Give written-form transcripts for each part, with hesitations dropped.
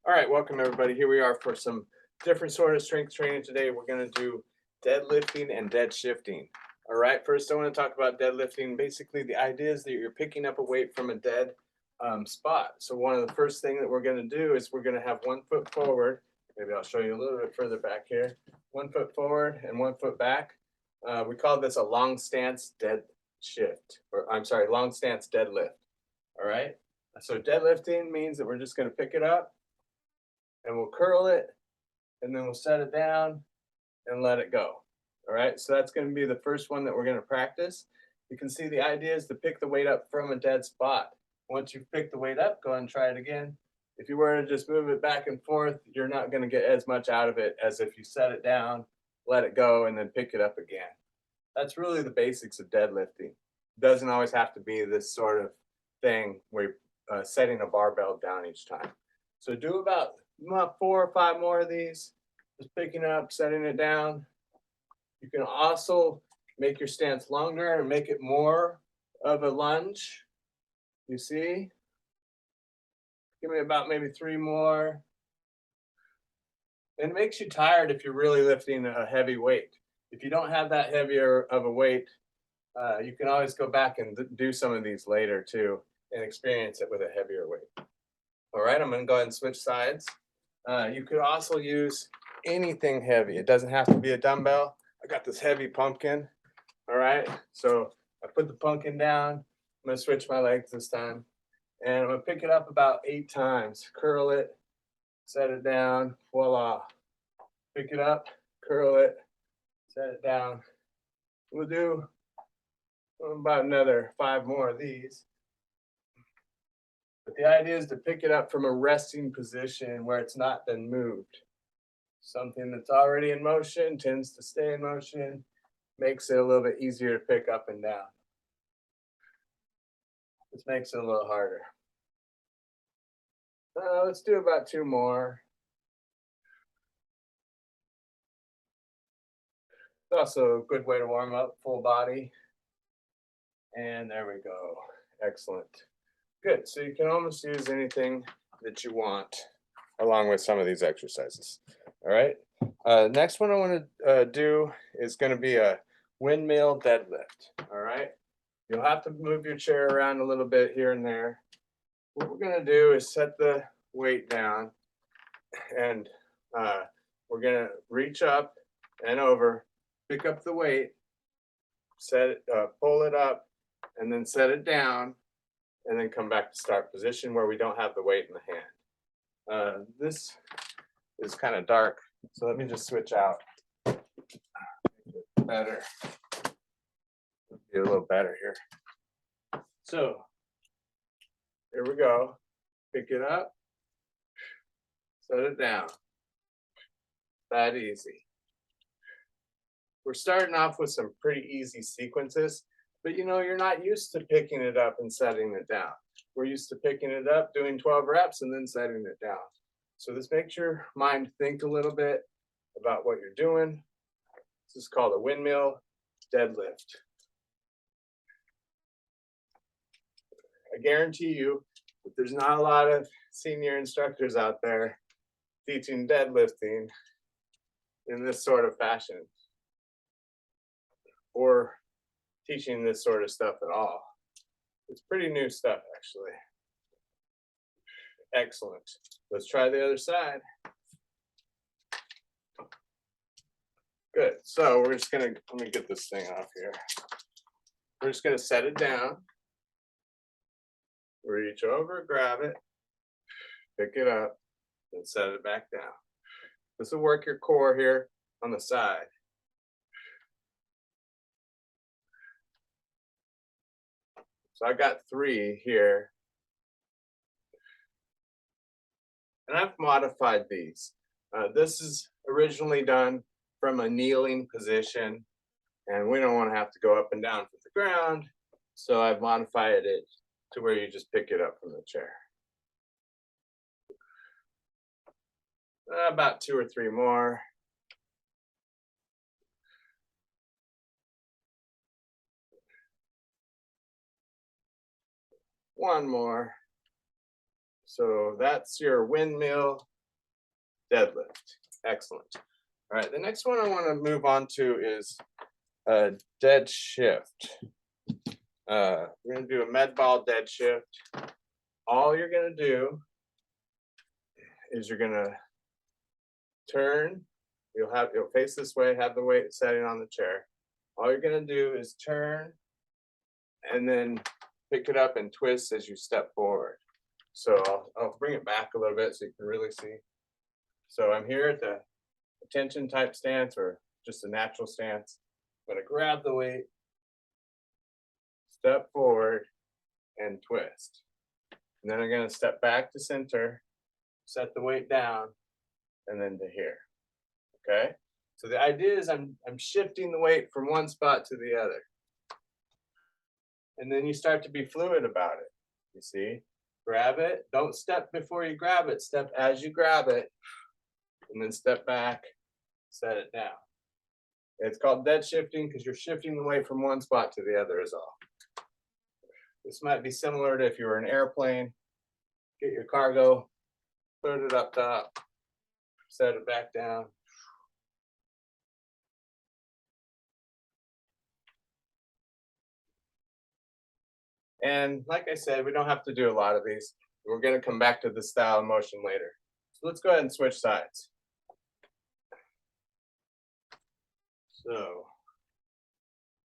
All right, welcome everybody. Here we are for some different sort of strength training today. We're going to do deadlifting and dead shifting. All right, first I want to talk about deadlifting. Basically, the idea is that you're picking up a weight from a dead spot. So one of the first thing that we're going to do is we're going to have 1 foot forward. Maybe I'll show you a little bit further back here. 1 foot forward and 1 foot back. We call this a long stance dead shift, or I'm sorry, long stance deadlift. All right. So deadlifting means that we're just going to pick it up and we'll curl it and then we'll set it down and let it go. All right. So that's going to be the first one that we're going to practice. You can see the idea is to pick the weight up from a dead spot. Once you've picked the weight up, go ahead and try it again. If you were to just move it back and forth, you're not going to get as much out of it as if you set it down, let it go, and then pick it up again. That's really the basics of deadlifting. It doesn't always have to be this sort of thing where you're setting a barbell down each time. So do about 4 or 5 more of these, just picking it up, setting it down. You can also make your stance longer and make it more of a lunge. You see? Give me about maybe 3 more. And it makes you tired if you're really lifting a heavy weight. If you don't have that heavier of a weight, you can always go back and do some of these later too and experience it with a heavier weight. All right, I'm going to go ahead and switch sides. You could also use anything heavy. It doesn't have to be a dumbbell. I got this heavy pumpkin. All right, so I put the pumpkin down. I'm going to switch my legs this time. And I'm going to pick it up about 8 times. Curl it, set it down, voila. Pick it up, curl it, set it down. We'll do about another 5 more of these. But the idea is to pick it up from a resting position where it's not been moved. Something that's already in motion tends to stay in motion, makes it a little bit easier to pick up and down. This makes it a little harder. Let's do about 2 more. It's also a good way to warm up full body. And there we go. Excellent. Good. So you can almost use anything that you want along with some of these exercises. All right. Next one I want to do is going to be a windmill deadlift. All right. You'll have to move your chair around a little bit here and there. What we're going to do is set the weight down and we're going to reach up and over, pick up the weight, set it, pull it up, and then set it down, and then come back to start position where we don't have the weight in the hand. This is kind of dark, so let me just switch out. Make it better. Be a little better here. So here we go. Pick it up, set it down. That easy. We're starting off with some pretty easy sequences, but you're not used to picking it up and setting it down. We're used to picking it up, doing 12 reps, and then setting it down. So this makes your mind think a little bit about what you're doing. This is called a windmill deadlift. I guarantee you that there's not a lot of senior instructors out there teaching deadlifting in this sort of fashion, or teaching this sort of stuff at all. It's pretty new stuff, actually. Excellent. Let's try the other side. Good. So we're just gonna, let me get this thing off here. We're just gonna set it down. Reach over, grab it, pick it up, and set it back down. This will work your core here on the side. So I got 3 here. And I've modified these. This is originally done from a kneeling position, and we don't want to have to go up and down from the ground. So I've modified it to where you just pick it up from the chair. About 2 or 3 more. One more. So that's your windmill deadlift. Excellent. All right, the next one I want to move on to is a dead shift. We're going to do a med ball dead shift. All you're going to do is you're going to turn. You'll face this way, have the weight setting on the chair. All you're going to do is turn and then pick it up and twist as you step forward. So I'll bring it back a little bit so you can really see. So I'm here at the attention type stance or just a natural stance. I'm going to grab the weight, step forward, and twist. And then I'm going to step back to center, set the weight down, and then to here. Okay? So the idea is I'm shifting the weight from one spot to the other. And then you start to be fluid about it. You see? Grab it. Don't step before you grab it. Step as you grab it. And then step back, set it down. It's called dead shifting because you're shifting the weight from one spot to the other is all. This might be similar to if you were in an airplane. Get your cargo, put it up top, set it back down. And like I said, we don't have to do a lot of these. We're going to come back to the style of motion later. So let's go ahead and switch sides. So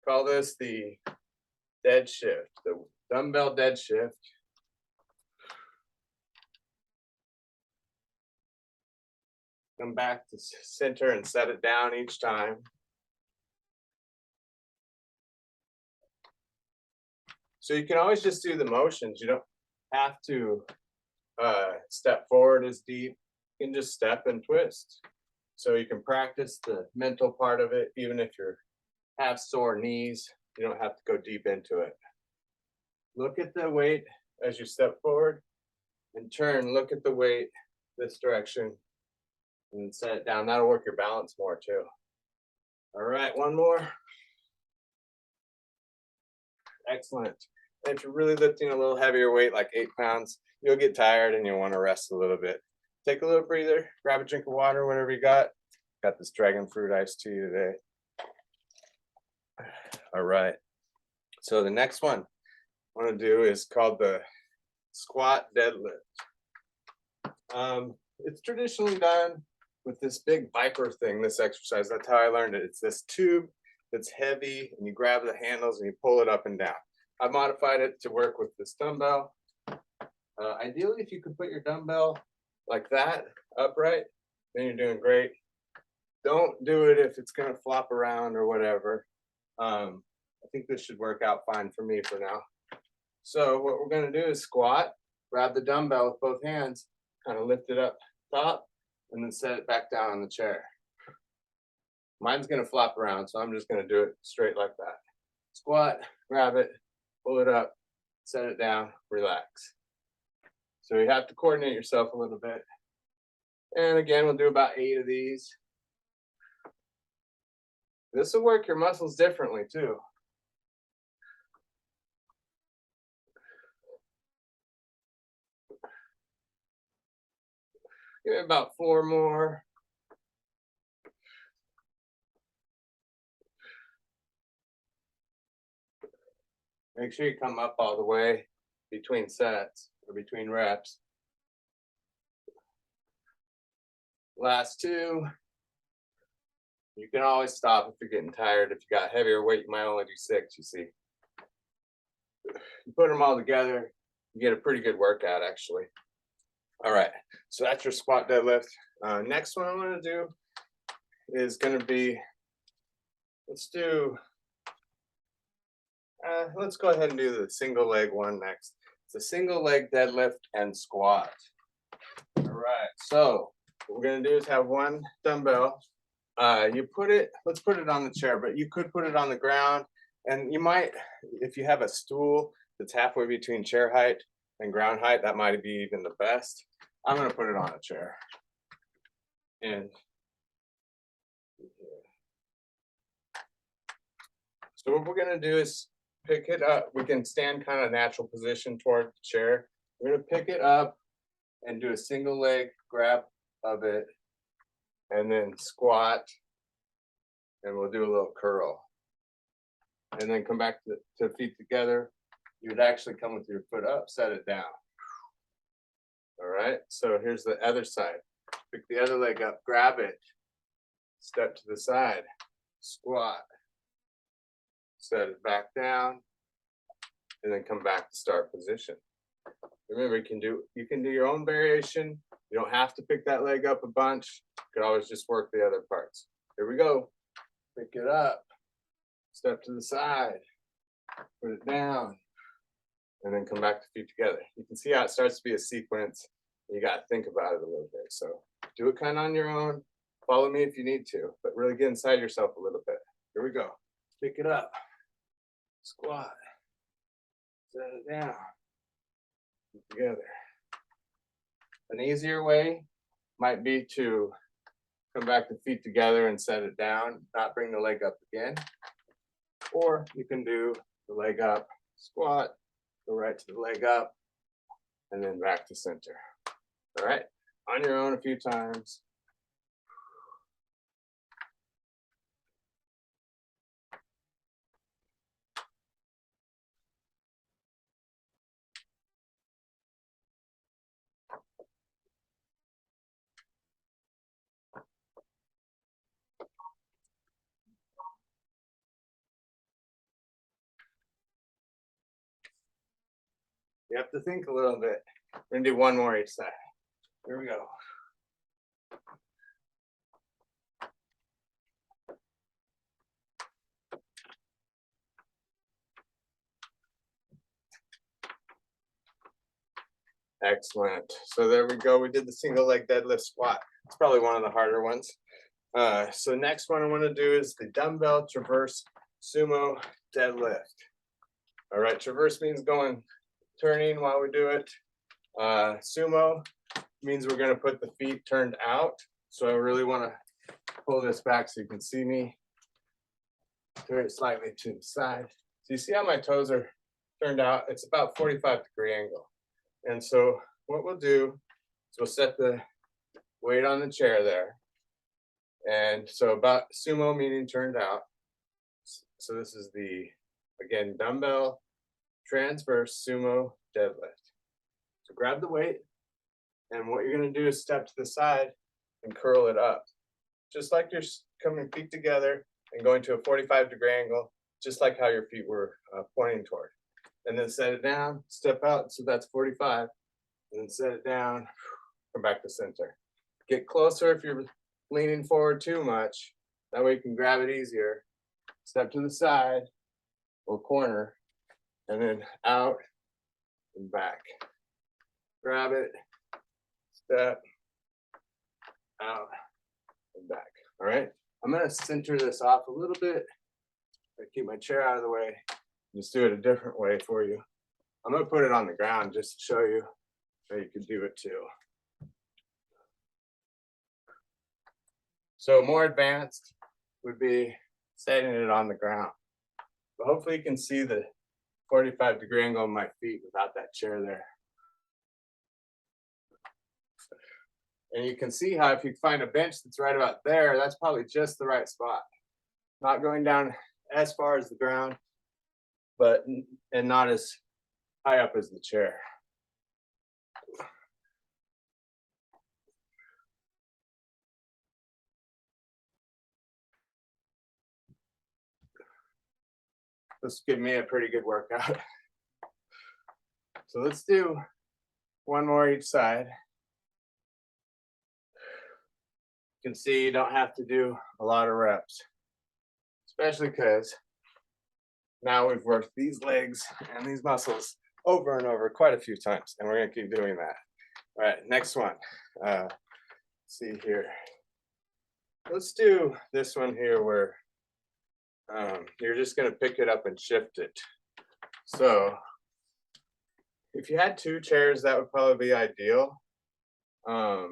call this the dead shift, the dumbbell dead shift. Come back to center and set it down each time. So you can always just do the motions. You don't have to step forward as deep. You can just step and twist. So you can practice the mental part of it, even if you have sore knees. You don't have to go deep into it. Look at the weight as you step forward and turn. Look at the weight this direction and set it down. That'll work your balance more too. All right, one more. Excellent. And if you're really lifting a little heavier weight, like 8 pounds, you'll get tired and you'll want to rest a little bit. Take a little breather, grab a drink of water, whatever you got. Got this dragon fruit iced tea today. All right. So the next one I want to do is called the squat deadlift. It's traditionally done with this big viper thing, this exercise. That's how I learned it. It's this tube that's heavy and you grab the handles and you pull it up and down. I modified it to work with this dumbbell. Ideally, if you could put your dumbbell like that, upright, then you're doing great. Don't do it if it's going to flop around or whatever. I think this should work out fine for me for now. So what we're going to do is squat, grab the dumbbell with both hands, kind of lift it up top, and then set it back down on the chair. Mine's going to flop around, so I'm just going to do it straight like that. Squat, grab it, pull it up, set it down, relax. So you have to coordinate yourself a little bit. And again, we'll do about 8 of these. This will work your muscles differently too. Give it about 4 more. Make sure you come up all the way between sets or between reps. Last 2. You can always stop if you're getting tired. If you got heavier weight, you might only do 6, you see. You put them all together, you get a pretty good workout actually. All right, so that's your squat deadlift. Next one I'm going to do is going to be, let's go ahead and do the single leg one next. It's a single leg deadlift and squat. All right, so what we're going to do is have one dumbbell. Let's put it on the chair, but you could put it on the ground, and you might, if you have a stool that's halfway between chair height and ground height, that might be even the best. I'm going to put it on a chair. And so what we're going to do is pick it up. We can stand kind of natural position toward the chair. We're going to pick it up and do a single leg grab of it and then squat, and we'll do a little curl. And then come back to feet together. You'd actually come with your foot up, set it down. All right, so here's the other side. Pick the other leg up, grab it, step to the side, squat, set it back down, and then come back to start position. Remember, you can do your own variation. You don't have to pick that leg up a bunch. You could always just work the other parts. Here we go. Pick it up, step to the side, put it down, and then come back to feet together. You can see how it starts to be a sequence. You got to think about it a little bit. So do it kind of on your own. Follow me if you need to, but really get inside yourself a little bit. Here we go. Pick it up, squat, set it down, together. An easier way might be to come back to feet together and set it down, not bring the leg up again. Or you can do the leg up, squat, go right to the leg up, and then back to center. All right, on your own a few times. You have to think a little bit. We're gonna do one more each side. Here we go. Excellent. So there we go. We did the single leg deadlift squat. It's probably one of the harder ones. So next one I want to do is the dumbbell Transverse Sumo deadlift. All right, Transverse means turning while we do it. Sumo means we're going to put the feet turned out. So I really want to pull this back so you can see me. Turn it slightly to the side. So you see how my toes are turned out? It's about 45-degree angle. And so what we'll do is we'll set the weight on the chair there. And so about sumo meaning turned out. So this is the, again, dumbbell transverse sumo deadlift. So grab the weight, and what you're going to do is step to the side and curl it up. Just like you're coming feet together and going to a 45-degree angle, just like how your feet were pointing toward. And then set it down, step out, so that's 45, and then set it down, come back to center. Get closer if you're leaning forward too much. That way you can grab it easier. Step to the side or corner, and then out and back. Grab it, step, out, and back. All right, I'm gonna center this off a little bit. I keep my chair out of the way. Just do it a different way for you. I'm gonna put it on the ground just to show you how you can do it too. So more advanced would be setting it on the ground. But hopefully you can see the 45-degree angle of my feet without that chair there. And you can see how if you find a bench that's right about there, that's probably just the right spot. Not going down as far as the ground, and not as high up as the chair. This give me a pretty good workout. So let's do one more each side. You can see you don't have to do a lot of reps, especially because now we've worked these legs and these muscles over and over quite a few times, and we're gonna keep doing that. All right, next one. See here. Let's do this one here where you're just gonna pick it up and shift it. So if you had two chairs, that would probably be ideal. I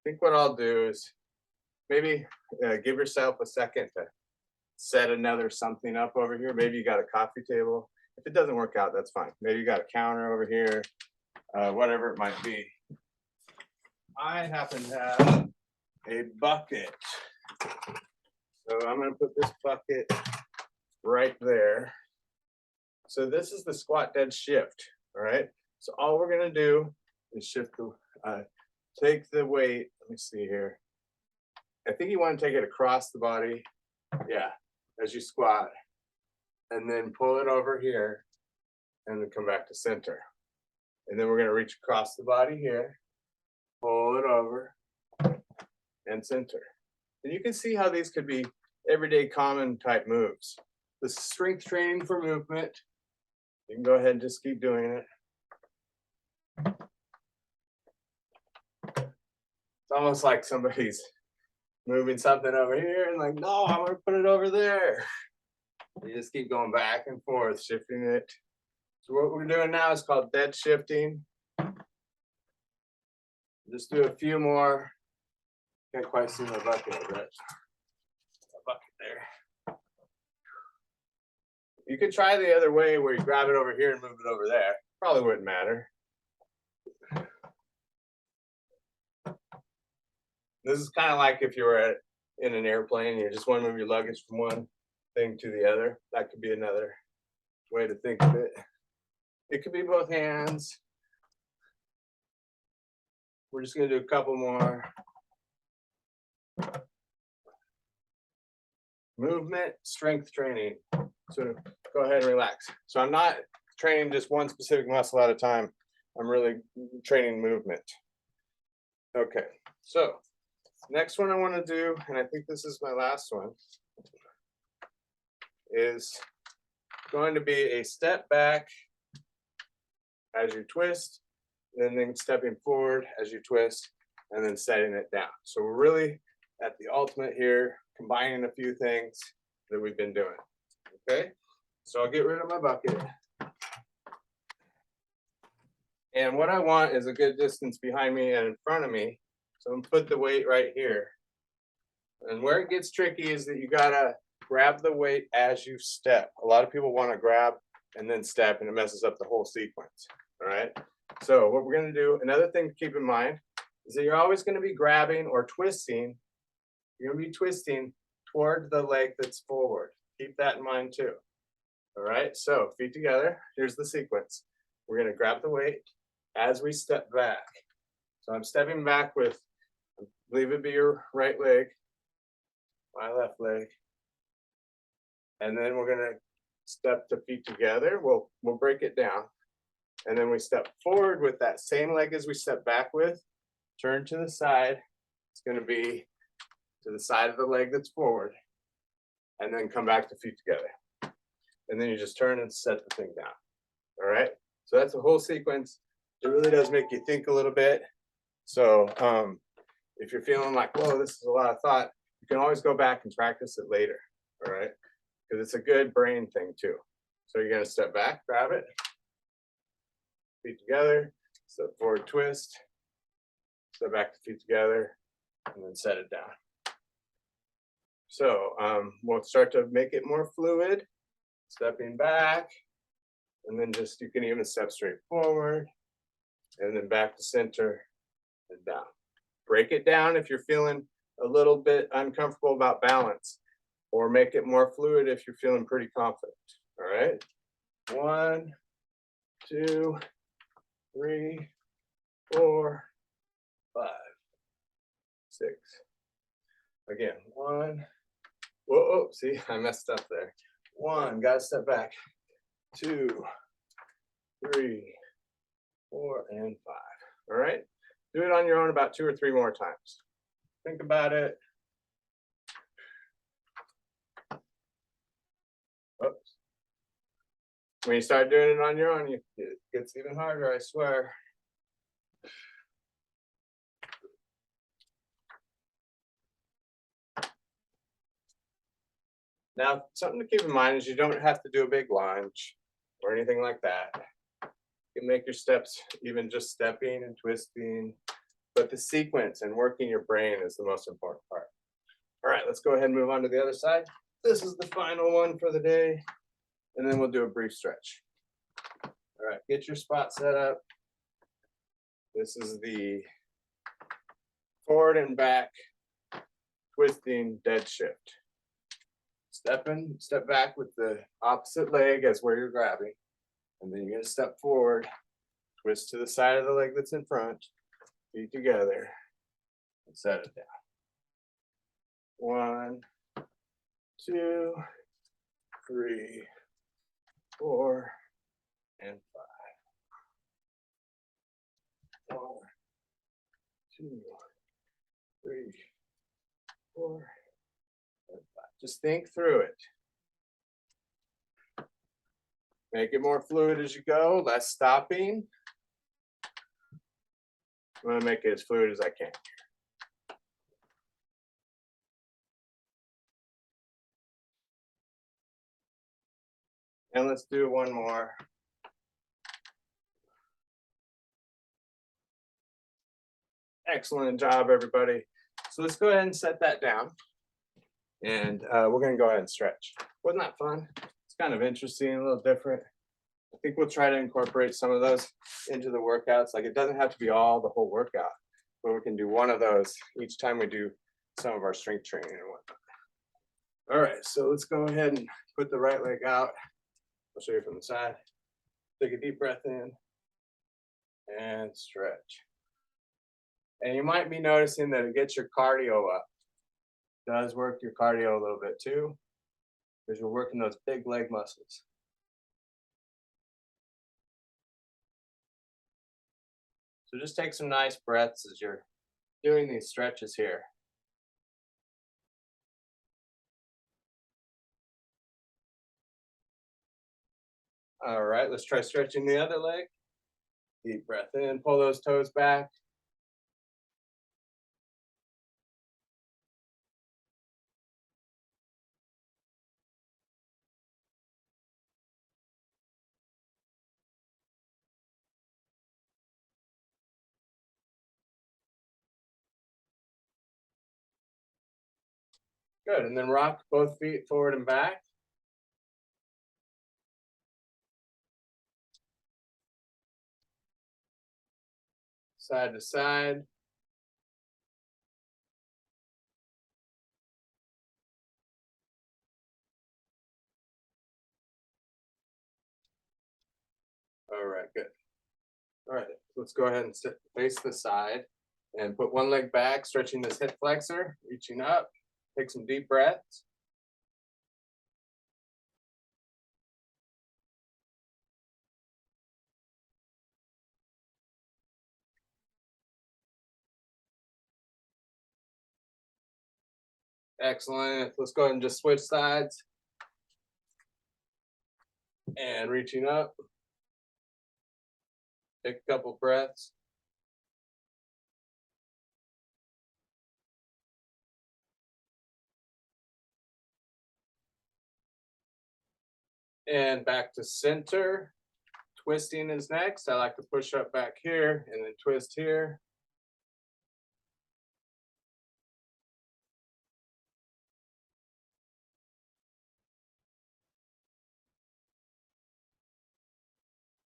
think what I'll do is maybe give yourself a second to set another something up over here. Maybe you got a coffee table. If it doesn't work out, that's fine. Maybe you got a counter over here, whatever it might be. I happen to have a bucket. So I'm going to put this bucket right there. So this is the squat dead shift. All right. So all we're going to do is shift the, take the weight. Let me see here. I think you want to take it across the body. Yeah. As you squat. And then pull it over here and then come back to center. And then we're going to reach across the body here, pull it over, and center. And you can see how these could be everyday common type moves. The strength training for movement. You can go ahead and just keep doing it. It's almost like somebody's moving something over here and like, no, I'm going to put it over there. You just keep going back and forth, shifting it. So what we're doing now is called dead shifting. Just do a few more. Can't quite see my bucket, but a bucket there. You could try the other way where you grab it over here and move it over there. Probably wouldn't matter. This is kind of like if you were in an airplane and you just want to move your luggage from one thing to the other. That could be another way to think of it. It could be both hands. We're just going to do a couple more. Movement, strength training. So go ahead and relax. So I'm not training just one specific muscle at a time. I'm really training movement. Okay, so next one I want to do, and I think this is my last one, is going to be a step back as you twist, and then stepping forward as you twist, and then setting it down. So we're really at the ultimate here, combining a few things that we've been doing. Okay, so I'll get rid of my bucket. And what I want is a good distance behind me and in front of me. So I'm gonna put the weight right here. And where it gets tricky is that you gotta grab the weight as you step. A lot of people want to grab and then step, and it messes up the whole sequence. All right. So what we're going to do, another thing to keep in mind is that you're always going to be grabbing or twisting. You're going to be twisting toward the leg that's forward. Keep that in mind too. All right. So feet together. Here's the sequence. We're going to grab the weight as we step back. So I'm stepping back with, I believe it'd be your right leg, my left leg. And then we're going to step the feet together. We'll break it down. And then we step forward with that same leg as we step back with. Turn to the side. It's going to be to the side of the leg that's forward. And then come back to feet together. And then you just turn and set the thing down. All right. So that's the whole sequence. It really does make you think a little bit. So if you're feeling like, whoa, this is a lot of thought, you can always go back and practice it later. All right. Because it's a good brain thing too. So you're going to step back, grab it, feet together, step forward, twist, step back to feet together, and then set it down. So we'll start to make it more fluid, stepping back, and then just, you can even step straight forward, and then back to center and down. Break it down if you're feeling a little bit uncomfortable about balance, or make it more fluid if you're feeling pretty confident. All right. 1, 2, 3, 4, 5, 6. Again, 1. Whoa, see, I messed up there. 1, gotta step back. 2, 3, 4, and 5. All right. Do it on your own about 2 or 3 more times. Think about it. Oops. When you start doing it on your own, it gets even harder, I swear. Now, something to keep in mind is you don't have to do a big lunge or anything like that. You can make your steps even just stepping and twisting, but the sequence and working your brain is the most important part. All right, let's go ahead and move on to the other side. This is the final one for the day, and then we'll do a brief stretch. All right, get your spot set up. This is the forward and back twisting dead shift. Step back with the opposite leg as where you're grabbing. And then you're going to step forward, twist to the side of the leg that's in front, feet together, and set it down. 1, 2, 3, 4, and 5. 1, 2, 3, 4, and 5. Just think through it. Make it more fluid as you go, less stopping. I'm going to make it as fluid as I can. And let's do one more. Excellent job, everybody. So let's go ahead and set that down. And we're going to go ahead and stretch. Wasn't that fun? It's kind of interesting, a little different. I think we'll try to incorporate some of those into the workouts. Like, it doesn't have to be all the whole workout, but we can do one of those each time we do some of our strength training and whatnot. All right, so let's go ahead and put the right leg out. I'll show you from the side. Take a deep breath in and stretch. And you might be noticing that it gets your cardio up. It does work your cardio a little bit too, because you're working those big leg muscles. So just take some nice breaths as you're doing these stretches here. All right, let's try stretching the other leg. Deep breath in, pull those toes back. Good, and then rock both feet forward and back. Side to side. All right, good. All right, let's go ahead and face the side and put one leg back, stretching this hip flexor, reaching up. Take some deep breaths. Excellent. Let's go ahead and just switch sides. And reaching up. Take a couple breaths. And back to center. Twisting is next. I like to push up back here and then twist here.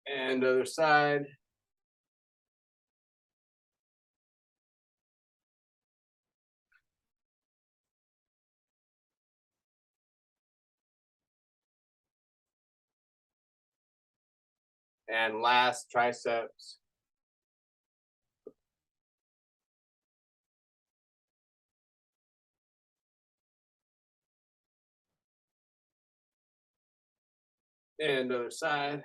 And other side. And last, triceps. And other side.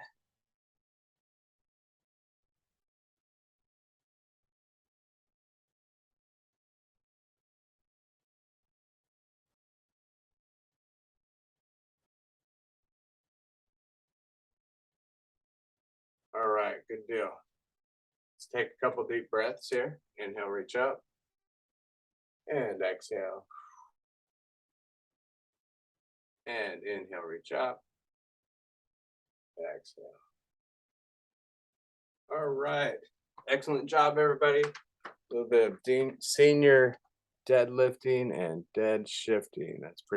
All right, good deal. Let's take a couple deep breaths here. Inhale, reach up. And exhale. And inhale, reach up. Exhale. All right. Excellent job, everybody. A little bit of senior deadlifting and dead shifting. That's pretty